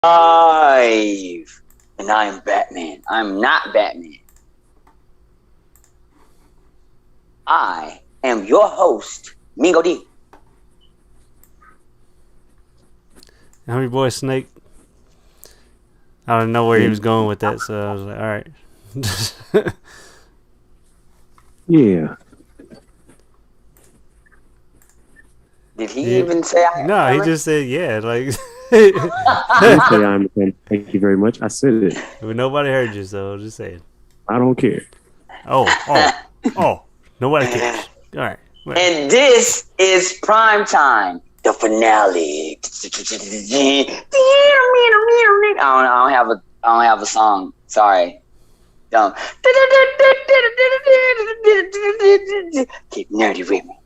Live, and I am Batman. I'm not Batman. I am your host, Mingo-Dee. I'm your boy Snake. I don't know where he was going with that, so I was like, all right. Yeah. Did he even say I am No, he Hammer? just said yeah. Like, I didn't say I'm thank you very much. I said it. but nobody heard you, so just saying. I don't care. Oh, nobody cares. All right. Whatever. And this is prime time, the finale. I don't have a song. Sorry. Don't. Keep nerdy with me.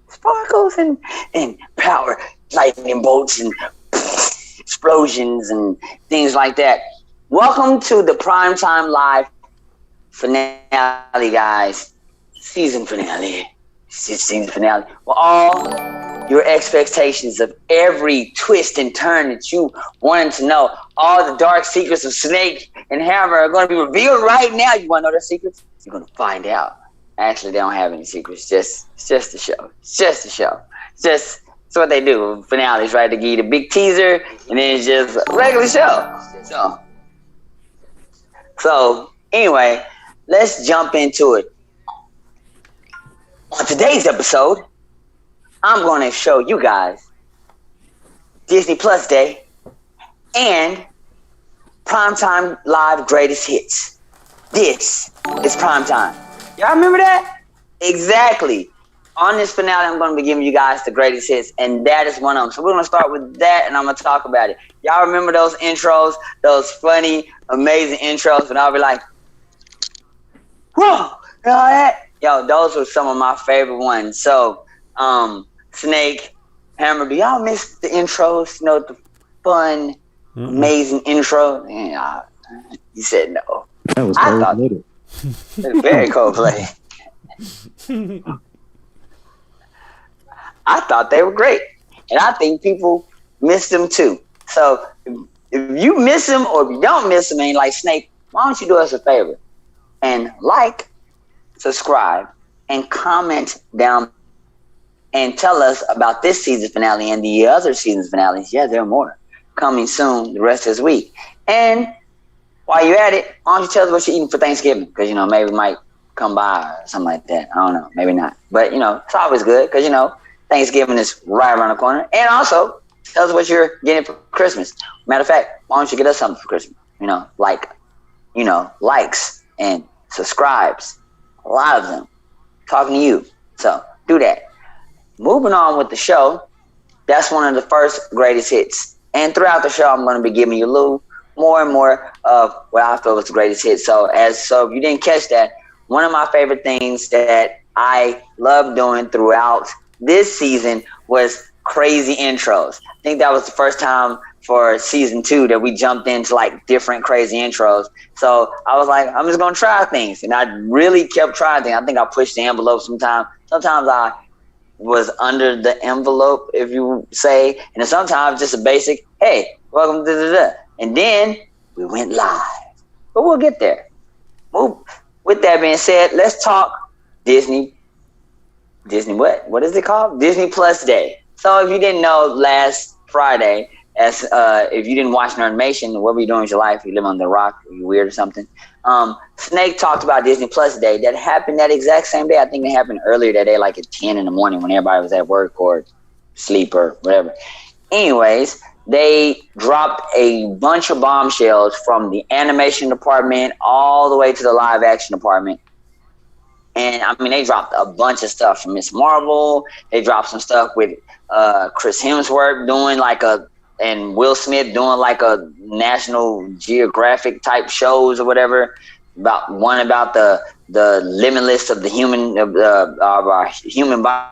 Sparkles and power, lightning bolts and explosions and things like that. Welcome to the Primetime Live finale, guys. Season finale. Season finale. Well, all your expectations of every twist and turn that you wanted to know, all the dark secrets of Snake and Hammer are going to be revealed right now. You want to know their secrets? You're going to find out. Actually, they don't have any secrets. It's just a show. It's just a show. It's what they do. Finales, right? They give you the big teaser, and then it's just a regular show. So anyway, let's jump into it. On today's episode, I'm going to show you guys Disney Plus Day and Primetime Live Greatest Hits. This is Primetime. Y'all remember that? Exactly. On this finale, I'm going to be giving you guys the greatest hits, and that is one of them. So we're going to start with that, and I'm going to talk about it. Y'all remember those intros, those funny, amazing intros, and I'll be like, whoa, you know that? Yo, those were some of my favorite ones. So, Snake, Hammer, do y'all miss the intros? You know, the fun, amazing intro? Yeah, you said no. That was cold-blooded. Very cold play. I thought they were great, and I think people miss them too. So if you miss them or if you don't miss them, and like Snake, why don't you do us a favor and like, subscribe, and comment down and tell us about this season finale and the other season's finales. Yeah, there are more coming soon the rest of this week. And while you're at it, why don't you tell us what you're eating for Thanksgiving? Because, you know, maybe we might come by or something like that. I don't know. Maybe not. But, you know, it's always good because, you know, Thanksgiving is right around the corner. And also, tell us what you're getting for Christmas. Matter of fact, why don't you get us something for Christmas? You know, like, you know, likes and subscribes. A lot of them. Talking to you. So, do that. Moving on with the show, that's one of the first greatest hits. And throughout the show, I'm going to be giving you a little more and more of what I feel was the greatest hit. So if you didn't catch that, one of my favorite things that I love doing throughout this season was crazy intros. I think that was the first time for season 2 that we jumped into like different crazy intros. So I was like, I'm just going to try things. And I really kept trying things. I think I pushed the envelope sometimes. Sometimes I was under the envelope, if you say. And then sometimes just a basic, hey, welcome to and then we went live. But we'll get there. With that being said, let's talk Disney what? What is it called? Disney Plus Day. So if you didn't know, last Friday, if you didn't watch Nerdmation, what were you doing with your life? You live on the rock? Are you weird or something? Snake talked about Disney Plus Day. That happened that exact same day. I think it happened earlier that day, like at 10 in the morning when everybody was at work or sleep or whatever. Anyways, they dropped a bunch of bombshells from the animation department all the way to the live action department. And I mean, they dropped a bunch of stuff from Miss Marvel. They dropped some stuff with Chris Hemsworth doing and Will Smith doing like a National Geographic type shows or whatever. About the limitless of the human of our human body.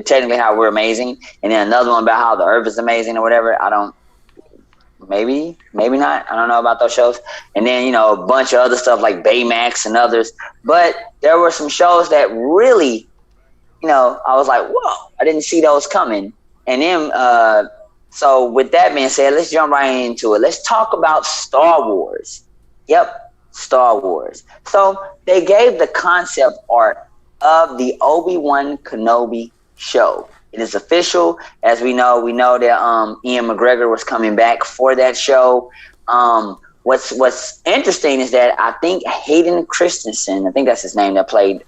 Technically, how we're amazing, and then another one about how the Earth is amazing or whatever. Maybe not. I don't know about those shows. And then, you know, a bunch of other stuff like Baymax and others. But there were some shows that really, you know, I was like, whoa, I didn't see those coming. And then So with that being said, let's jump right into it. Let's talk about Star Wars. Yep, Star Wars. So they gave the concept art of the Obi-Wan Kenobi show. It is official. As we know that Ian McGregor was coming back for that show. What's interesting is that I think Hayden Christensen, I think that's his name, that played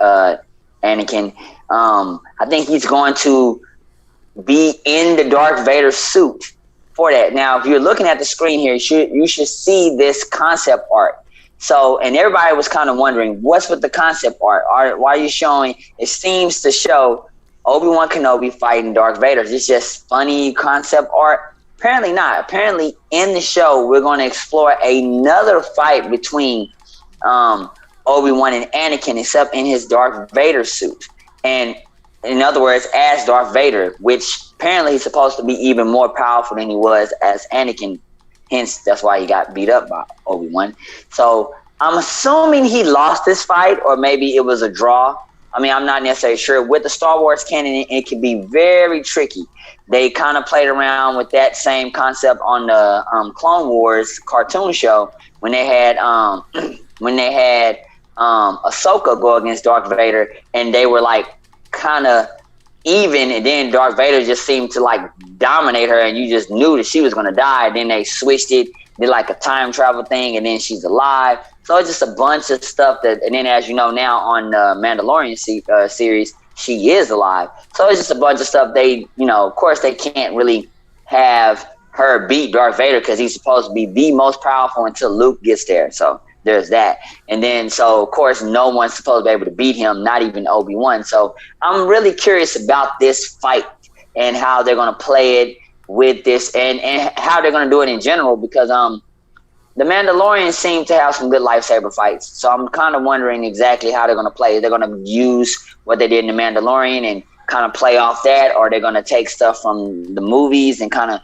Anakin. I think he's going to be in the Darth Vader suit for that. Now, if you're looking at the screen here, you should see this concept art. So, and everybody was kind of wondering, what's with the concept art? Why are you showing? It seems to show Obi-Wan Kenobi fighting Darth Vader. Is this just funny concept art? Apparently not. Apparently, in the show, we're going to explore another fight between Obi-Wan and Anakin, except in his Darth Vader suit. And in other words, as Darth Vader, which apparently he's supposed to be even more powerful than he was as Anakin. Hence, that's why he got beat up by Obi-Wan. So I'm assuming he lost this fight, or maybe it was a draw. I mean, I'm not necessarily sure. With the Star Wars canon, it can be very tricky. They kind of played around with that same concept on the Clone Wars cartoon show when they had Ahsoka go against Darth Vader, and they were like kind of even, and then Darth Vader just seemed to like dominate her, and you just knew that she was going to die. Then they switched it, did like a time travel thing, and then she's alive. So it's just a bunch of stuff that, and then as you know now on the Mandalorian series, she is alive. So it's just a bunch of stuff. They, of course they can't really have her beat Darth Vader because he's supposed to be the most powerful until Luke gets there. So there's that. And then, so of course, no one's supposed to be able to beat him, not even Obi-Wan. So I'm really curious about this fight and how they're going to play it with this, and how they're going to do it in general, because the Mandalorians seem to have some good lightsaber fights. So I'm kind of wondering exactly how they're going to play. They're going to use what they did in the Mandalorian and kind of play off that, or they're going to take stuff from the movies and kind of,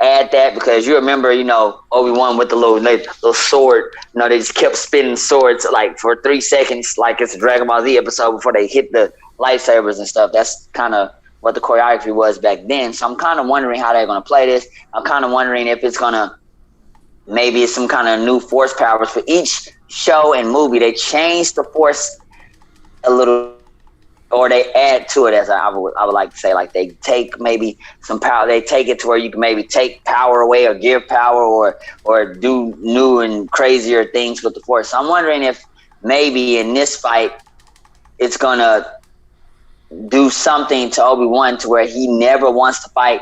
add that, because you remember, Obi-Wan with the little sword, they just kept spinning swords like for 3 seconds, like it's a Dragon Ball Z episode before they hit the lightsabers and stuff. That's kind of what the choreography was back then. So I'm kind of wondering how they're going to play this. I'm kind of wondering if it's going to, maybe it's some kind of new force powers for each show and movie. They change the force a little, or they add to it, as I would like to say. Like they take maybe some power, they take it to where you can maybe take power away or give power, or do new and crazier things with the force. So I'm wondering if maybe in this fight it's gonna do something to Obi-Wan to where he never wants to fight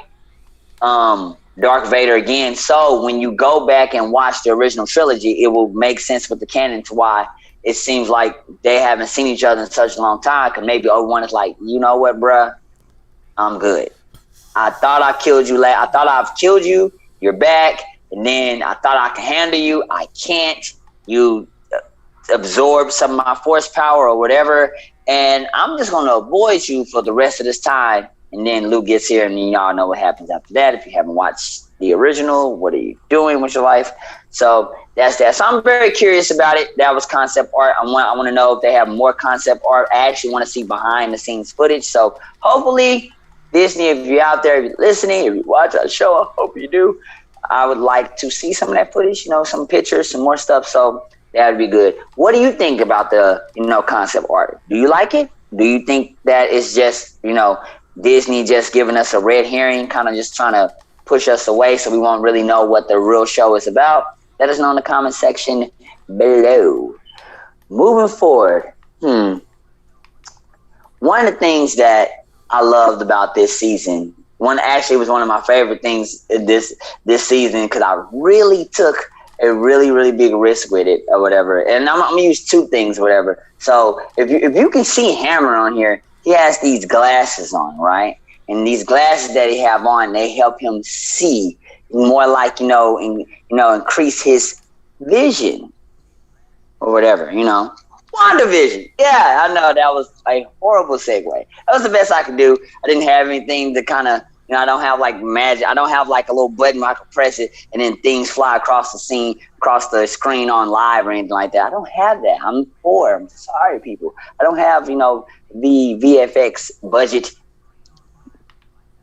Darth Vader again. So when you go back and watch the original trilogy, it will make sense with the canon to why it seems like they haven't seen each other in such a long time. Because maybe Obi-Wan is like, you know what, bruh? I'm good. I thought I killed you. I thought I've killed you. You're back. And then I thought I could handle you. I can't. You absorb some of my force power or whatever. And I'm just going to avoid you for the rest of this time. And then Luke gets here, and y'all know what happens after that. If you haven't watched the original, what are you doing with your life? So that's that. So I'm very curious about it. That was concept art. I want to know if they have more concept art. I actually want to see behind the scenes footage. So hopefully, Disney, if you're out there, if you're listening, if you watch our show, I hope you do. I would like to see some of that footage, some pictures, some more stuff. So that would be good. What do you think about the, concept art? Do you like it? Do you think that it's just, Disney just giving us a red herring, kind of just trying to push us away so we won't really know what the real show is about? Let us know in the comment section below. Moving forward, one of the things that I loved about this season, was one of my favorite things this season, because I really took a really, really big risk with it or whatever. And I'm gonna use two things or whatever. So if you can see Hammer on here, he has these glasses on, right? And these glasses that he have on, they help him see more, like, increase his vision or whatever, WandaVision. Yeah, I know that was a horrible segue. That was the best I could do. I didn't have anything to kind of, I don't have like magic. I don't have like a little button where I can press it and then things fly across the screen on live or anything like that. I don't have that. I'm poor. I'm sorry, people. I don't have, the VFX budget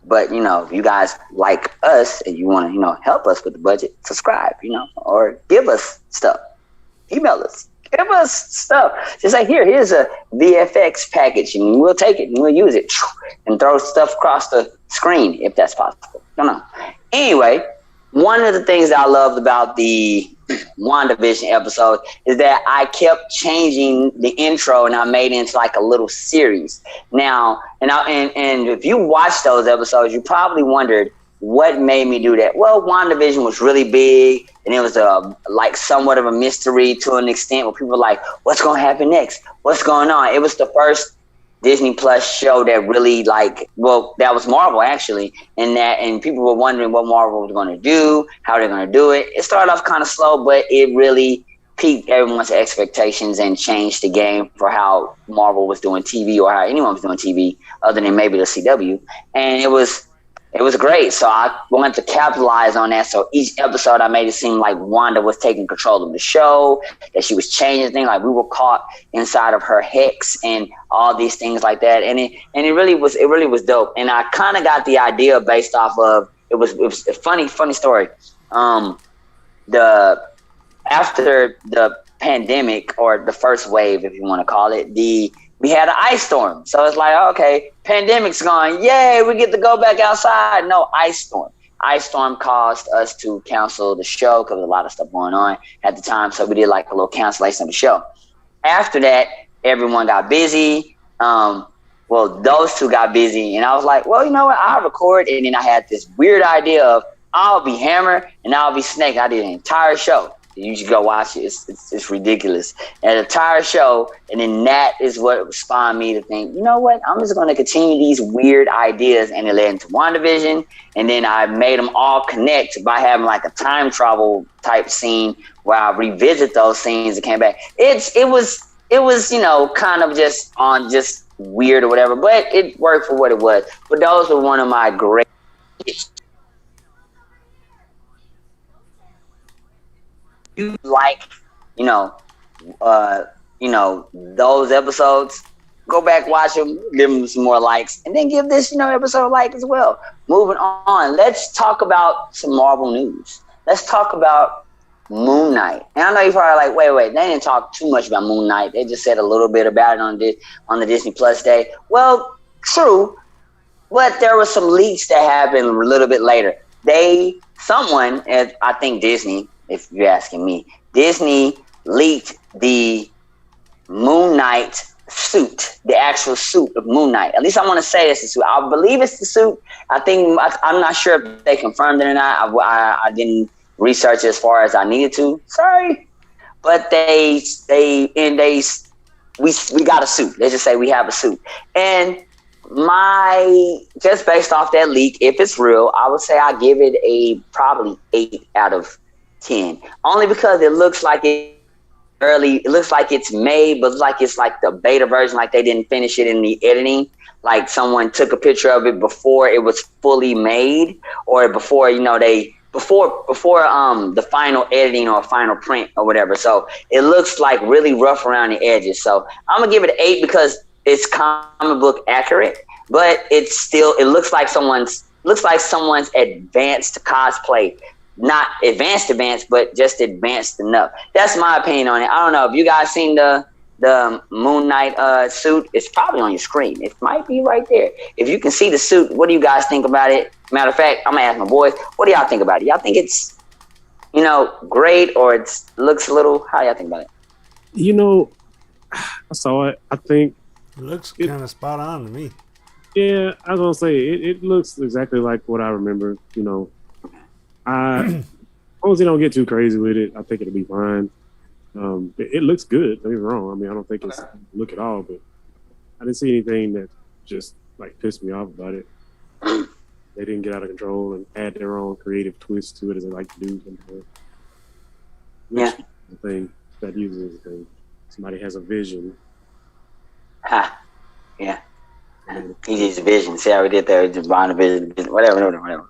But if you guys like us and you want to, help us with the budget, subscribe, or give us stuff. Email us. Give us stuff. Just like here's a VFX package, and we'll take it and we'll use it and throw stuff across the screen if that's possible. Don't know. Anyway, one of the things that I loved about the WandaVision episode is that I kept changing the intro and I made it into like a little series. Now, and if you watch those episodes, you probably wondered what made me do that. Well, WandaVision was really big, and it was like somewhat of a mystery to an extent where people were like, what's going to happen next? What's going on? It was the first Disney Plus show that really that was Marvel actually, and people were wondering what Marvel was going to do, how they're going to do it. It started off kind of slow, but it really piqued everyone's expectations and changed the game for how Marvel was doing TV or how anyone was doing TV other than maybe the CW. And it was great. So I wanted to capitalize on that. So each episode I made it seem like Wanda was taking control of the show, that she was changing things, like we were caught inside of her hex and all these things like that. And it really was dope. And I kind of got the idea based off of it was a funny story. After the pandemic, or the first wave, if you want to call it, we had an ice storm. So it's like, okay, pandemic's gone. Yay, we get to go back outside. No, ice storm. Ice storm caused us to cancel the show because a lot of stuff going on at the time. So we did like a little cancellation of the show. After that, everyone got busy. Those two got busy. And I was like, well, you know what? I'll record. And then I had this weird idea of I'll be Hammer and I'll be Snake. I did an entire show. You should go watch it. It's ridiculous. And an entire show, and then that is what spawned me to think, you know what? I'm just going to continue these weird ideas, and it led into WandaVision. And then I made them all connect by having like a time travel type scene where I revisit those scenes and came back. It was kind of just weird or whatever, but it worked for what it was. But those were one of my great. You like, those episodes, go back, watch them, give them some more likes, and then give this, episode a like as well. Moving on, let's talk about some Marvel news. Let's talk about Moon Knight. And I know you're probably like, wait, they didn't talk too much about Moon Knight. They just said a little bit about it on the Disney Plus day. Well, true, but there were some leaks that happened a little bit later. Someone, I think Disney, if you're asking me, Disney leaked the Moon Knight suit, the actual suit of Moon Knight. At least I want to say it's the suit. I believe it's the suit. I'm not sure if they confirmed it or not. I didn't research as far as I needed to. Sorry, but we got a suit. Let's just say we have a suit. And just based off that leak, if it's real, I would say I give it a probably 8 out of 10, only because it looks like it's made, but it's like the beta version, like they didn't finish it in the editing, like someone took a picture of it before it was fully made, or before the final editing or final print or whatever. So it looks like really rough around the edges. So I'm gonna give it an 8 because it's comic book accurate, but it looks like someone's advanced cosplay. Not advanced, but just advanced enough. That's my opinion on it. I don't know if you guys seen the Moon Knight suit. It's probably on your screen. It might be right there. If you can see the suit, what do you guys think about it? Matter of fact, I'm gonna ask my boys, what do y'all think about it? Y'all think it's great, or it looks a little? How y'all think about it? I saw it. I think it looks kind of spot on to me. Yeah, I was gonna say it looks exactly like what I remember. As long as they don't get too crazy with it, I think it'll be fine. It looks good. Don't get me wrong. I mean, I don't think it's look at all, but I didn't see anything that just like pissed me off about it. They didn't get out of control and add their own creative twist to it as they like to do sometimes. Yeah. The thing that uses the thing. Somebody has a vision. Ha. Yeah. He needs a vision. See how we did there? Just buying a vision. Whatever.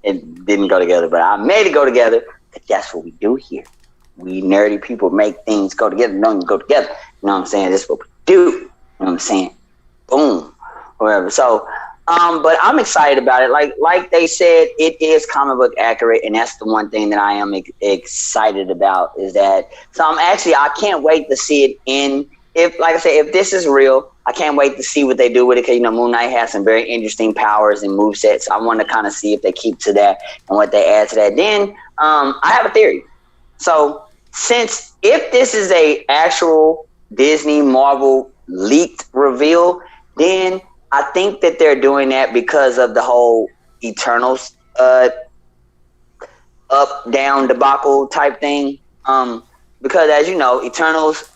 It didn't go together, but I made it go together. That's what we do here. We nerdy people make things go together. Don't even go together. You know what I'm saying? This is what we do. You know what I'm saying? Boom. Whatever. So But I'm excited about it. Like they said, it is comic book accurate, and that's the one thing that I am excited about. Is that so? I can't wait to see it in. If like I said, if this is real, I can't wait to see what they do with it. Because Moon Knight has some very interesting powers and movesets. So I want to kind of see if they keep to that and what they add to that. Then I have a theory. So since if this is a actual Disney Marvel leaked reveal, then I think that they're doing that because of the whole Eternals up down debacle type thing. Because as you know, Eternals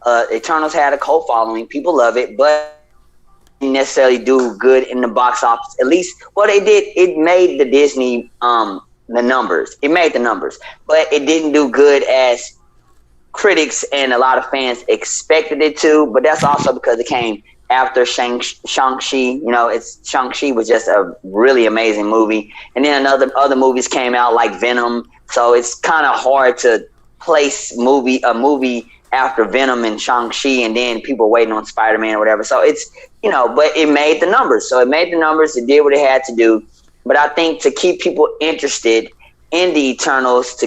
had a cult following. People love it, but didn't necessarily do good in the box office. At least, well, they did. It made the Disney the numbers. It made the numbers, but it didn't do good as critics and a lot of fans expected it to. But that's also because it came after Shang-Chi. Shang-Chi was just a really amazing movie, and then other movies came out like Venom. So it's kind of hard to place a movie after Venom and Shang-Chi, and then people waiting on Spider-Man or whatever. So it's but it made the numbers. So it made the numbers. It did what it had to do. But I think to keep people interested in the Eternals,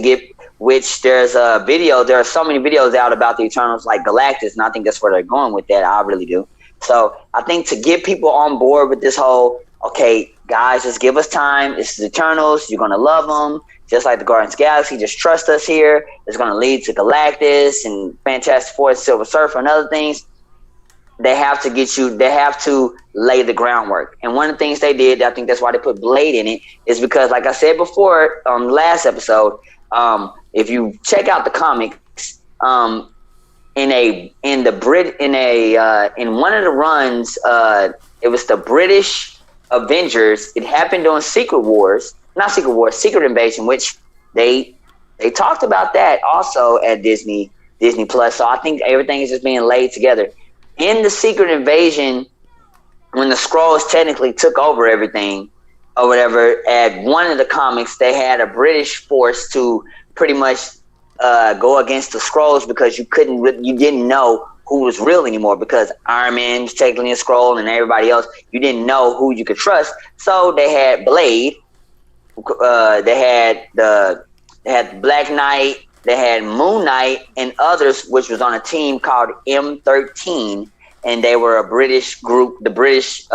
which there's a video. There are so many videos out about the Eternals, like Galactus, and I think that's where they're going with that. I really do. So I think to get people on board with this whole, okay, guys, just give us time. This is Eternals. You're gonna love them, just like the Guardians of the Galaxy. Just trust us here. It's gonna lead to Galactus and Fantastic Four, Silver Surfer, and other things. They have to get you. They have to lay the groundwork. And one of the things they did, I think that's why they put Blade in it, is because, like I said before on the last episode, if you check out the comics, in one of the runs, it was the British Avengers. It happened on Secret Invasion, which they talked about that also at Disney Plus. So I think everything is just being laid together. In the Secret Invasion, when the Skrulls technically took over everything or whatever, at one of the comics, they had a British force to pretty much go against the Skrulls because you didn't know who was real anymore, because Iron Man was technically a Skrull and everybody else, you didn't know who you could trust. So they had Blade, they had the Black Knight, they had Moon Knight and others, which was on a team called M13, and they were a British group, the British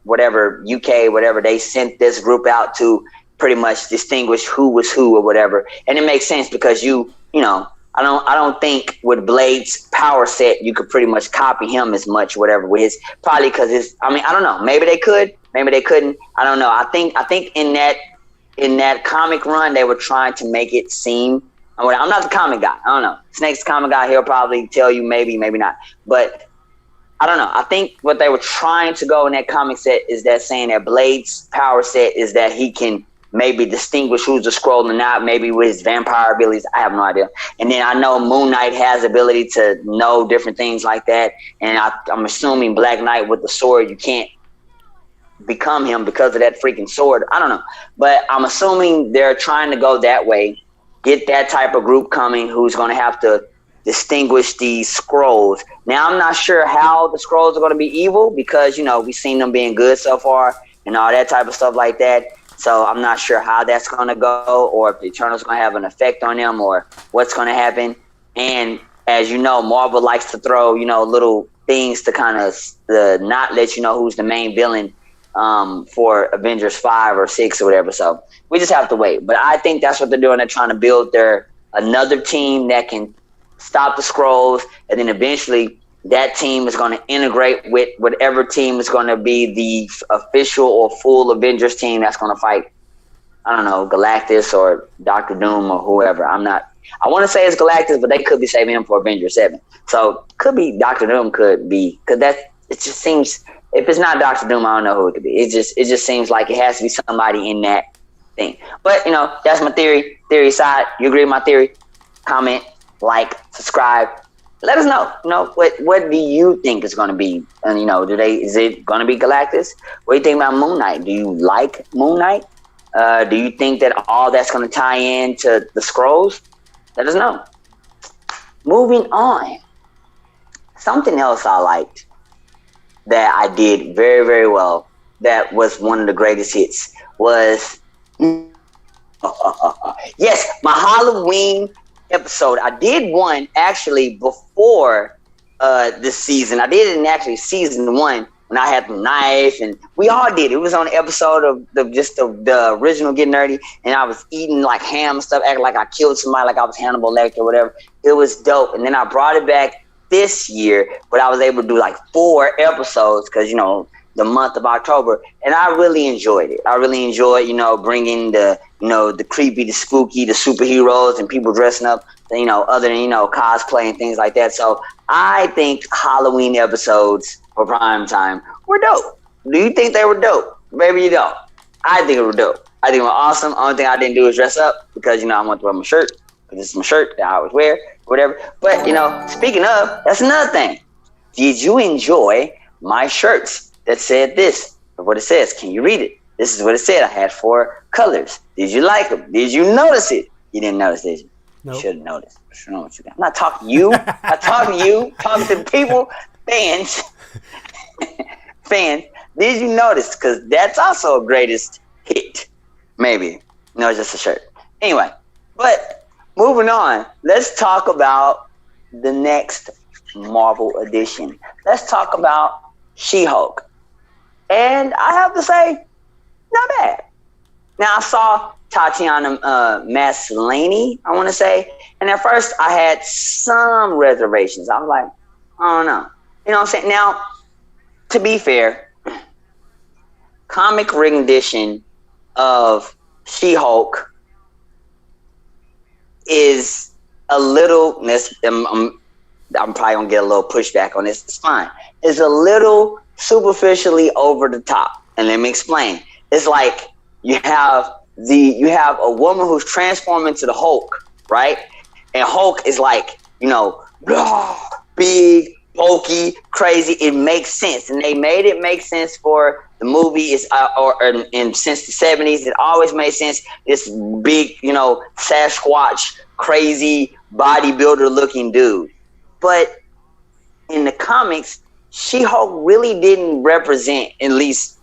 whatever, UK, whatever, they sent this group out to pretty much distinguish who was who or whatever. And it makes sense because I don't think with Blade's power set you could pretty much copy him as much, whatever, with his, probably because I don't know, maybe they could, maybe they couldn't, I don't know. I think in that comic run they were trying to make it seem, I'm not the comic guy, I don't know, Snake's the comic guy, he'll probably tell you maybe not, but I don't know. I think what they were trying to go in that comic set is that saying that Blade's power set is that he can maybe distinguish who's a Skrull and not, maybe with his vampire abilities. I have no idea. And then I know Moon Knight has the ability to know different things like that. And I'm assuming Black Knight with the sword, you can't become him because of that freaking sword. I don't know. But I'm assuming they're trying to go that way, get that type of group coming who's going to have to distinguish these Skrulls. Now, I'm not sure how the Skrulls are going to be evil because, we've seen them being good so far and all that type of stuff like that. So I'm not sure how that's going to go, or if the Eternals are going to have an effect on them, or what's going to happen. And as you know, Marvel likes to throw, little things to kind of not let you know who's the main villain for Avengers 5 or 6 or whatever. So we just have to wait. But I think that's what they're doing. They're trying to build another team that can stop the Skrulls, and then eventually that team is going to integrate with whatever team is going to be the official or full Avengers team that's going to fight, I don't know, Galactus or Doctor Doom or whoever. I want to say it's Galactus, but they could be saving him for Avengers 7. So could be Doctor Doom, could be, because it just seems, if it's not Doctor Doom, I don't know who it could be. It just seems like it has to be somebody in that thing. But, that's my theory side. You agree with my theory? Comment, like, subscribe. Let us know. What do you think is going to be? And is it going to be Galactus? What do you think about Moon Knight? Do you like Moon Knight? Do you think that all that's going to tie in to the Skrulls? Let us know. Moving on. Something else I liked that I did very, very well that was one of the greatest hits was yes, my Halloween episode. I did one actually before this season. I did it in actually season 1 when I had the knife, and we all did. It was on the episode of the original Get Nerdy, and I was eating like ham and stuff, acting like I killed somebody, like I was Hannibal Lecter or whatever. It was dope. And then I brought it back this year, but I was able to do like 4 episodes because, you know, the month of October, and I really enjoyed it. I really enjoyed, you know, bringing the, you know, the creepy, the spooky, the superheroes, and people dressing up, you know, other than, you know, cosplay and things like that. So I think Halloween episodes for prime time were dope. Do you think they were dope? Maybe you don't. I think it were dope. I think it was awesome. Only thing I didn't do was dress up because, you know, I want to wear my shirt because this is my shirt that I always wear, whatever. But, you know, speaking of, that's another thing. Did you enjoy my shirts that said this? What it says? Can you read it? This is what it said. I had 4 colors. Did you like them? Did you notice it? You didn't notice, did you? Nope. You should have noticed. I don't know what you got. I'm not talking to you. I'm talking to you. Talking to the people, fans. Fans. Did you notice? Because that's also a greatest hit. Maybe. No, it's just a shirt. Anyway, but moving on. Let's talk about the next Marvel edition. Let's talk about She-Hulk. And I have to say, not bad. Now, I saw Tatiana Maslany, I want to say. And at first, I had some reservations. I was like, I don't know. You know what I'm saying? Now, to be fair, comic rendition of She-Hulk is a little, I'm probably going to get a little pushback on this. It's fine. It's a little superficially over the top. And let me explain. It's like you have a woman who's transformed into the Hulk, right? And Hulk is like, you know, big, bulky, crazy. It makes sense. And they made it make sense for the movie and since the 70s. It always made sense. This big, you know, Sasquatch, crazy bodybuilder looking dude. But in the comics, She-Hulk really didn't represent, at least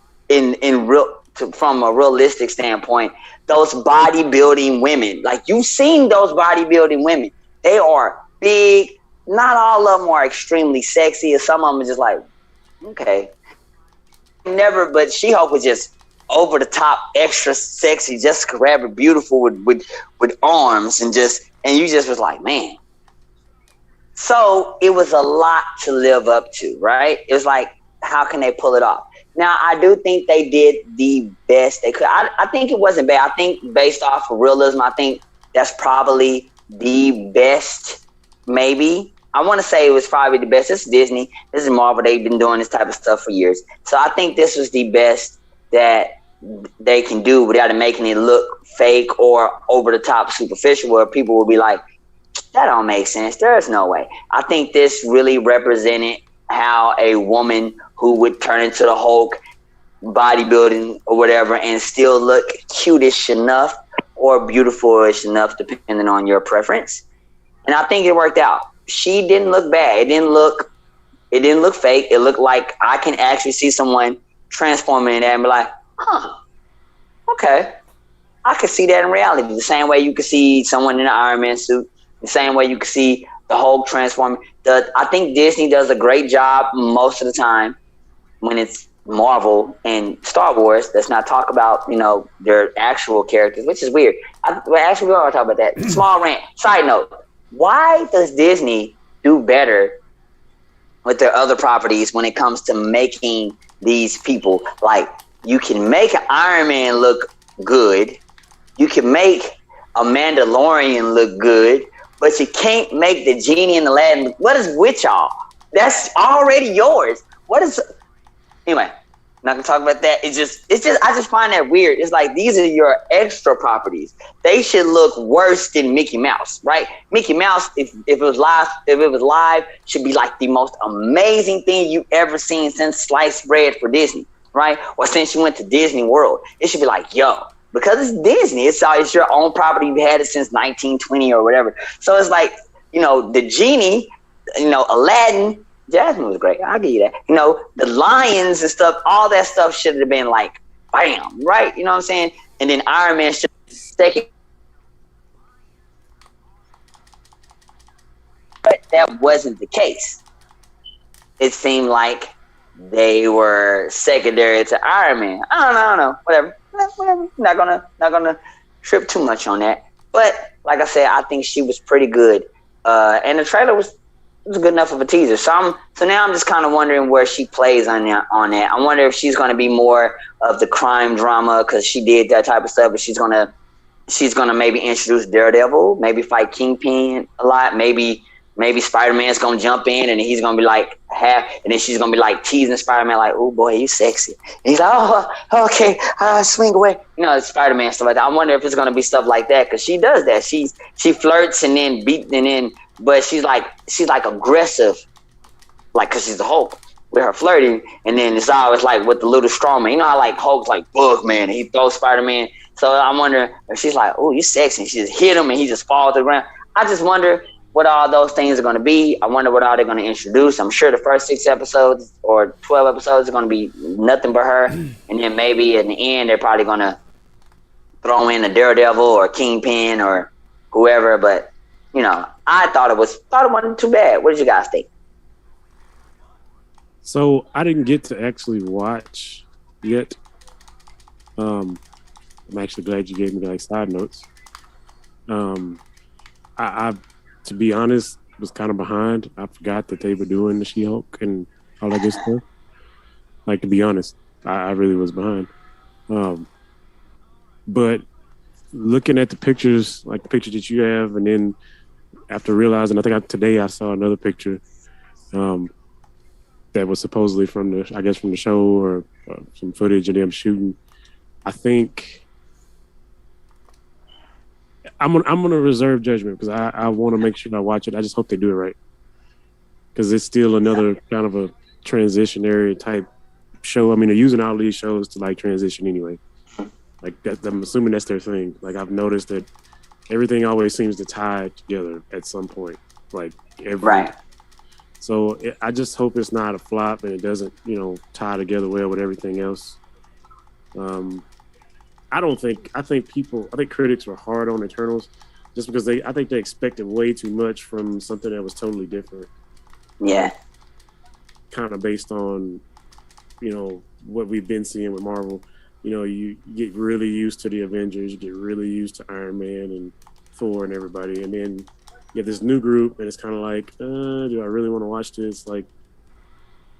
from a realistic standpoint, those bodybuilding women. Like, you've seen those bodybuilding women. They are big. Not all of them are extremely sexy, and some of them are just like, okay. But She-Hulk was just over the top, extra sexy, Jessica Rabbit, beautiful with arms, and you just was like, man. So it was a lot to live up to, right? It was like, how can they pull it off? Now, I do think they did the best they could. I think it wasn't bad. I think based off of realism, I think that's probably the best, maybe. I want to say it was probably the best. This is Disney. This is Marvel. They've been doing this type of stuff for years. So I think this was the best that they can do without it making it look fake or over the top superficial, where people will be like, that don't make sense. There's no way. I think this really represented how a woman who would turn into the Hulk, bodybuilding or whatever, and still look cutish enough or beautiful-ish enough, depending on your preference. And I think it worked out. She didn't look bad. It didn't look fake. It looked like I can actually see someone transforming in that and be like, huh, okay. I could see that in reality. The same way you could see someone in an Iron Man suit. The same way you can see the Hulk transforming. I think Disney does a great job most of the time when it's Marvel and Star Wars. Let's not talk about, you know, their actual characters, which is weird. Actually, we want to talk about that. Small rant. Side note. Why does Disney do better with their other properties when it comes to making these people? Like, you can make an Iron Man look good. You can make a Mandalorian look good. But you can't make the genie and Aladdin. What is with y'all? That's already yours. What is? Anyway, I'm not gonna talk about that. It's just. I just find that weird. It's like, these are your extra properties. They should look worse than Mickey Mouse, right? Mickey Mouse, if it was live, should be like the most amazing thing you ever seen since sliced bread for Disney, right? Or since you went to Disney World. It should be like, yo. Because it's Disney, it's your own property. You've had it since 1920 or whatever. So it's like, you know, the genie, you know, Aladdin, Jasmine was great. I'll give you that. You know, the lions and stuff, all that stuff should have been like, bam, right? You know what I'm saying? And then Iron Man should have taken. But that wasn't the case. It seemed like they were secondary to Iron Man. I don't know. Whatever. Not gonna trip too much on that. But like I said, I think she was pretty good. And the trailer was good enough of a teaser. So now I'm just kind of wondering where she plays on that. I wonder if she's gonna be more of the crime drama because she did that type of stuff, but she's gonna maybe introduce Daredevil, maybe fight Kingpin a lot, maybe Spider-Man's gonna jump in and he's gonna be like and then she's gonna be like teasing Spider-Man like, oh boy, he's sexy. And he's like, oh, okay, swing away. You know, Spider-Man stuff like that. I wonder if it's gonna be stuff like that because she does that. She flirts and then but she's like aggressive, like because she's the Hulk with her flirting, and then it's always like with the little strong man. You know how like Hulk's like bug man and he throws Spider-Man. So I'm wondering if she's like, oh, you sexy. And she just hit him and he just falls to the ground. I just wonder what all those things are going to be. I wonder what all they're going to introduce. I'm sure the first 6 episodes or 12 episodes are going to be nothing but her. And then maybe in the end, they're probably going to throw in a Daredevil or Kingpin or whoever. But, you know, I thought it wasn't too bad. What did you guys think? So I didn't get to actually watch yet. I'm actually glad you gave me like side notes. I to be honest, was kind of behind. I forgot that they were doing the She-Hulk and all that good stuff. Like, to be honest, I really was behind. But looking at the pictures, like the picture that you have, and then after realizing, today I saw another picture that was supposedly from the show or some footage of them shooting. I think I'm gonna reserve judgment because I want to make sure I watch it. I just hope they do it right because it's still another kind of a transitionary type show. I mean, they're using all these shows to like transition anyway. Like that, I'm assuming that's their thing. Like I've noticed that everything always seems to tie together at some point. Like right. So I just hope it's not a flop and it doesn't, tie together well with everything else. I think critics were hard on Eternals just because I think they expected way too much from something that was totally different. Yeah. Kind of based on, what we've been seeing with Marvel. You get really used to the Avengers, you get really used to Iron Man and Thor and everybody, and then you have this new group and it's kind of like, do I really want to watch this? Like,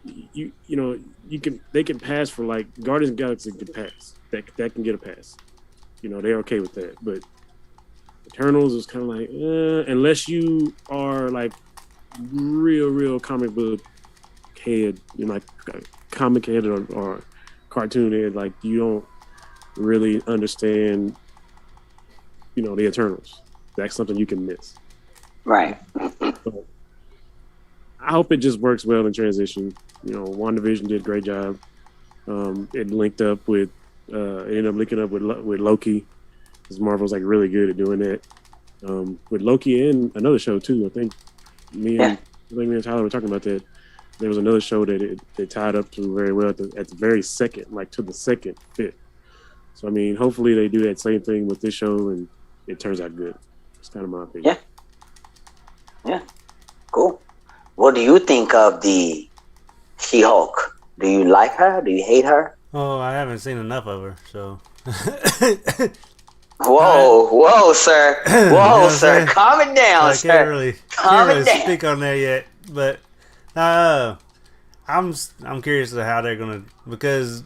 they can pass for like Guardians of the Galaxy can pass. That can get a pass. They're okay with that. But Eternals is kind of like, unless you are like real comic book head, like comic head or cartoon head, like you don't really understand, the Eternals. That's something you can miss. Right. So, I hope it just works well in transition. WandaVision did a great job. It ended up linking up with Loki, because Marvel's like really good at doing that. With Loki and another show too. I think me and Tyler were talking about that. There was another show that it tied up to very well at the very second, like to the second fit. So I mean, hopefully they do that same thing with this show and it turns out good. It's kind of my opinion. Yeah. Cool. What do you think of the She-Hulk? Do you like her? Do you hate her? Oh, I haven't seen enough of her, so. Whoa, sir. Whoa, sir. Calm it down, sir. Can't really speak on that yet, but I'm curious to how they're gonna, because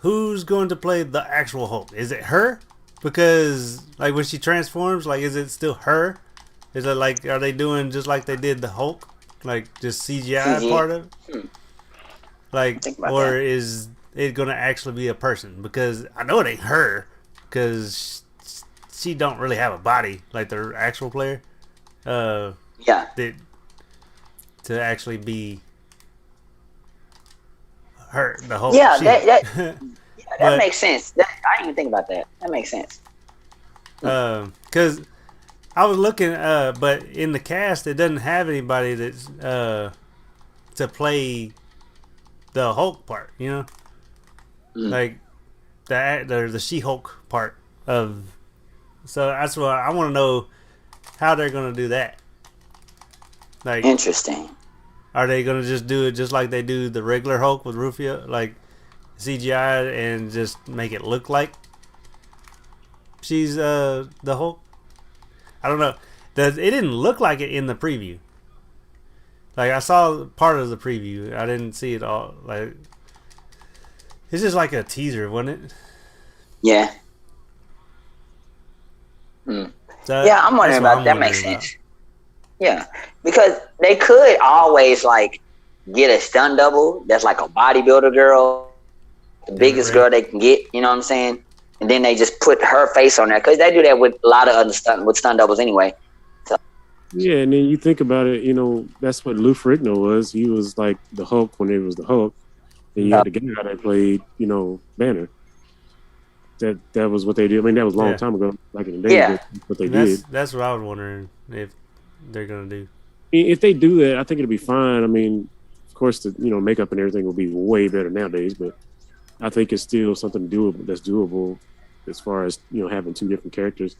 who's going to play the actual Hulk? Is it her? Because like when she transforms, like is it still her? Is it like, are they doing just like they did the Hulk, like just CGI part of it? Like, or that. Is it gonna actually be a person? Because I know it ain't her, because she don't really have a body like the actual player. To actually be her, the Hulk. Yeah, that makes sense. I didn't even think about that. That makes sense. Because I was looking, but in the cast, it doesn't have anybody that's to play the Hulk part, you know, like the She-Hulk part of. So that's what I want to know, how they're gonna do that. Like, interesting. are they gonna just do it just like they do the regular Hulk with Rufio, like CGI, and just make it look like she's the Hulk? I don't know. It didn't look like it in the preview. Like, I saw part of the preview. I didn't see it all. Like, it's just like a teaser, wasn't it? Yeah. So Yeah, I'm wondering about that. Makes sense. Yeah, because they could always like get a stunt double that's like a bodybuilder girl, the biggest girl they can get. You know what I'm saying? And then they just put her face on there, because they do that with a lot of other stunt doubles anyway. So. Yeah, and then you think about it, you know, that's what Lou Ferrigno was. He was like the Hulk when it was the Hulk. And you had the guy that played, you know, Banner. That was what they did. I mean, that was a long time ago, like in the day. Yeah. What they did. That's what I was wondering if they're gonna do. If they do that, I think it'll be fine. I mean, of course, the makeup and everything will be way better nowadays, but I think it's still something doable. That's doable as far as having two different characters.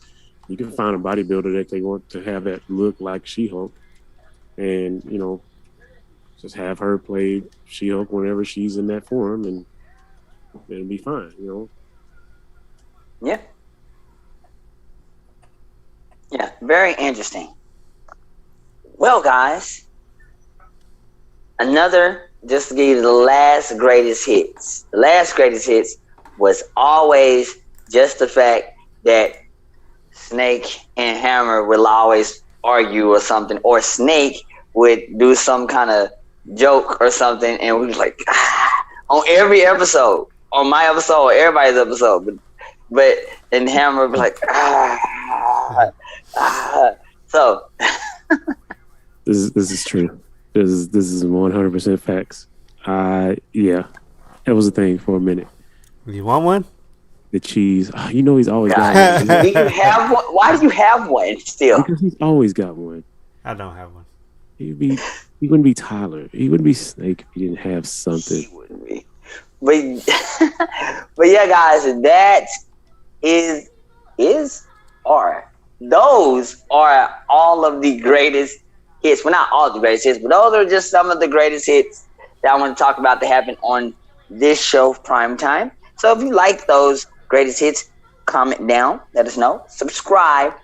You can find a bodybuilder that they want to have that look like She-Hulk, and just have her play She-Hulk whenever she's in that form, and it'll be fine. Yeah. Yeah, very interesting. Well, guys, just to give you the last greatest hits. The last greatest hits was always just the fact that Snake and Hammer will always argue or something, or Snake would do some kind of joke or something, and we was like, on every episode, on my episode, everybody's episode, but and Hammer would be like, So this is true. This is 100% facts. Yeah, that was a thing for a minute. You want one? The cheese. He's always got one. Do you have one? Why do you have one still? Because he's always got one. I don't have one. He wouldn't be Tyler. He wouldn't be Snake if he didn't have something. He wouldn't be. But yeah, guys, those are all of the greatest hits. Well, not all of the greatest hits, but those are just some of the greatest hits that I want to talk about that happened on this show, Primetime. So if you like those greatest hits, comment down, let us know, subscribe,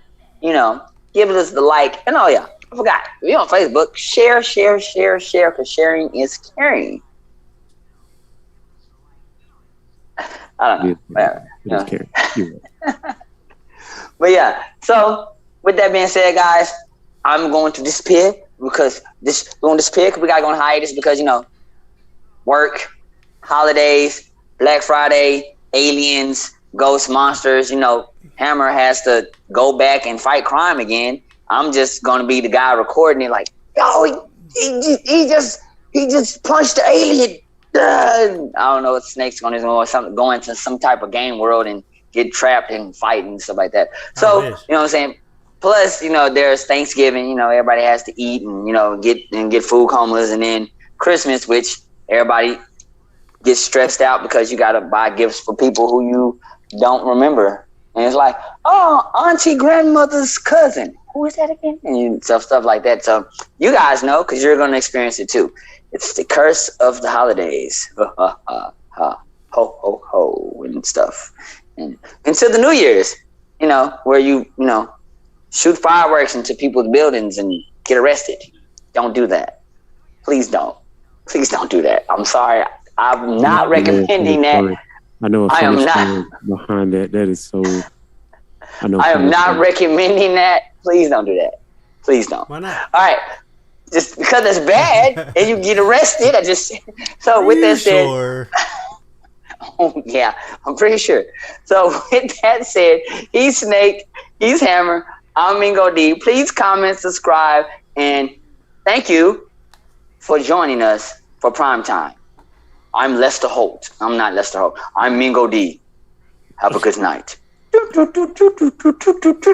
give us the like, and I forgot, if you're on Facebook, share, because sharing is caring. I don't know. Whatever. But yeah, so with that being said, guys, I'm going to disappear because we gotta go on hiatus because work, holidays, Black Friday, aliens, ghost monsters. Hammer has to go back and fight crime again. I'm just gonna be the guy recording it, like, yo, he just punched the alien. I don't know if Snake's going to go into some type of game world and get trapped and fight and stuff like that. So, you know what I'm saying? Plus, there's Thanksgiving, everybody has to eat and, get food comas, and then Christmas, which everybody gets stressed out because you got to buy gifts for people who you don't remember. And it's like, oh, auntie grandmother's cousin. Who is that again? And stuff like that. So you guys know, because you're going to experience it too. It's the curse of the holidays. Ho, ho, ho, and stuff. And until the New Year's, where you shoot fireworks into people's buildings and get arrested. Don't do that. Please don't. Please don't do that. I'm sorry. I'm not recommending that. I know I am not behind that. That is so. I am not recommending that. Please don't do that. Please don't. Why not? All right. Just because it's bad and you get arrested, so with that said, sure? Oh yeah, I'm pretty sure. So with that said, he's Snake, he's Hammer, I'm Mingo-Dee. Please comment, subscribe, and thank you for joining us for Primetime. I'm Lester Holt. I'm not Lester Holt. I'm Mingo-Dee. Have a good night.